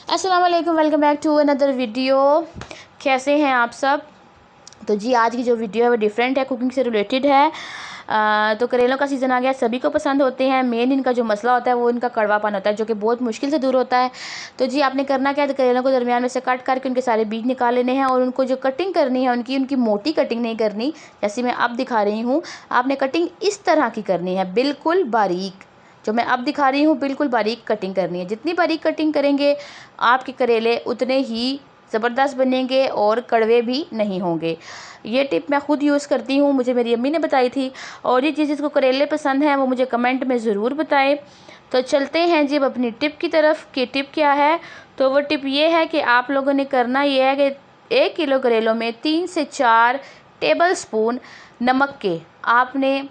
अस्सलाम वालेकुम, welcome back to another video. कैसे हैं आप सब? तो जी आज की जो वीडियो है वो डिफरेंट है, कुकिंग से रिलेटेड है। तो करेलों का सीज़न आ गया, सभी को पसंद होते हैं। मेन इनका जो मसला होता है वो इनका कड़वापन होता है, जो कि बहुत मुश्किल से दूर होता है। तो जी आपने करना क्या है, तो करेलों को दरमियान में से कट करके उनके सारे बीज निकाल लेने हैं और उनको जो कटिंग करनी है उनकी मोटी कटिंग नहीं करनी, जैसी मैं अब दिखा रही हूँ। आपने कटिंग इस तरह की करनी है, बिल्कुल बारीक। जो मैं अब दिखा रही हूँ बिल्कुल बारीक कटिंग करनी है। जितनी बारीक कटिंग करेंगे आपके करेले उतने ही ज़बरदस्त बनेंगे और कड़वे भी नहीं होंगे। ये टिप मैं ख़ुद यूज़ करती हूँ, मुझे मेरी अम्मी ने बताई थी। और ये चीज़ जिसको करेले पसंद हैं वो मुझे कमेंट में ज़रूर बताएं। तो चलते हैं जी अब अपनी टिप की तरफ कि टिप क्या है। तो वो टिप ये है कि आप लोगों ने करना ये है कि 1 किलो करेलों में 3 से 4 टेबल स्पून नमक के आपने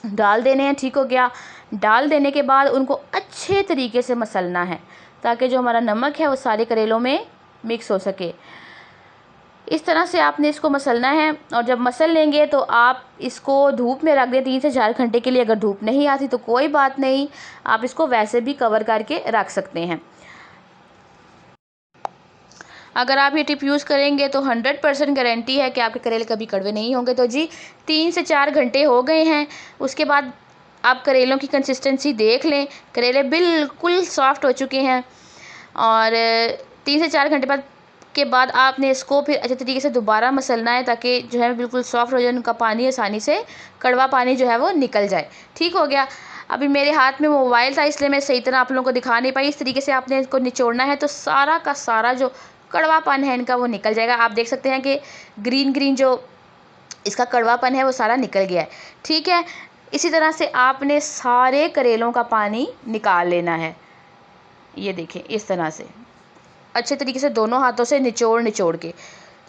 डाल देने हैं। ठीक हो गया। डाल देने के बाद उनको अच्छे तरीके से मसलना है ताकि जो हमारा नमक है वो सारे करेलों में मिक्स हो सके। इस तरह से आपने इसको मसलना है और जब मसल लेंगे तो आप इसको धूप में रख दें 3 से 4 घंटे के लिए। अगर धूप नहीं आती तो कोई बात नहीं, आप इसको वैसे भी कवर करके रख सकते हैं। अगर आप ये टिप यूज़ करेंगे तो 100% गारंटी है कि आपके करेले कभी कड़वे नहीं होंगे। तो जी 3 से 4 घंटे हो गए हैं। उसके बाद आप करेलों की कंसिस्टेंसी देख लें, करेले बिल्कुल सॉफ्ट हो चुके हैं। और 3 से 4 घंटे बाद आपने इसको फिर अच्छे तरीके से दोबारा मसलना है ताकि जो है बिल्कुल सॉफ्ट हो जाए, उनका पानी आसानी से, कड़वा पानी जो है वो निकल जाए। ठीक हो गया। अभी मेरे हाथ में मोबाइल था इसलिए मैं सही तरह आप लोगों को दिखा नहीं पाई। इस तरीके से आपने इसको निचोड़ना है तो सारा का सारा जो कड़वापन है इनका वो निकल जाएगा। आप देख सकते हैं कि ग्रीन ग्रीन जो इसका कड़वापन है वो सारा निकल गया है। ठीक है। इसी तरह से आपने सारे करेलों का पानी निकाल लेना है। ये देखें, इस तरह से अच्छे तरीके से दोनों हाथों से निचोड़ के,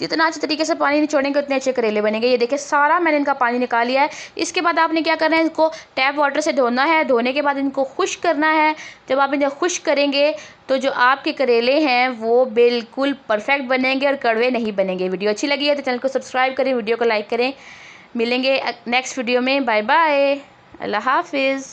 जितना अच्छे तरीके से पानी निचोड़ेंगे उतने अच्छे करेले बनेंगे। ये देखिए सारा मैंने इनका पानी निकाल लिया है। इसके बाद आपने क्या करना है, इसको टैप वाटर से धोना है। धोने के बाद इनको खुश्क करना है। जब आप इन्हें खुश्क करेंगे तो जो आपके करेले हैं वो बिल्कुल परफेक्ट बनेंगे और कड़वे नहीं बनेंगे। वीडियो अच्छी लगी है तो चैनल को सब्सक्राइब करें, वीडियो को लाइक करें। मिलेंगे नेक्स्ट वीडियो में। बाय बाय, अल्लाह हाफिज़।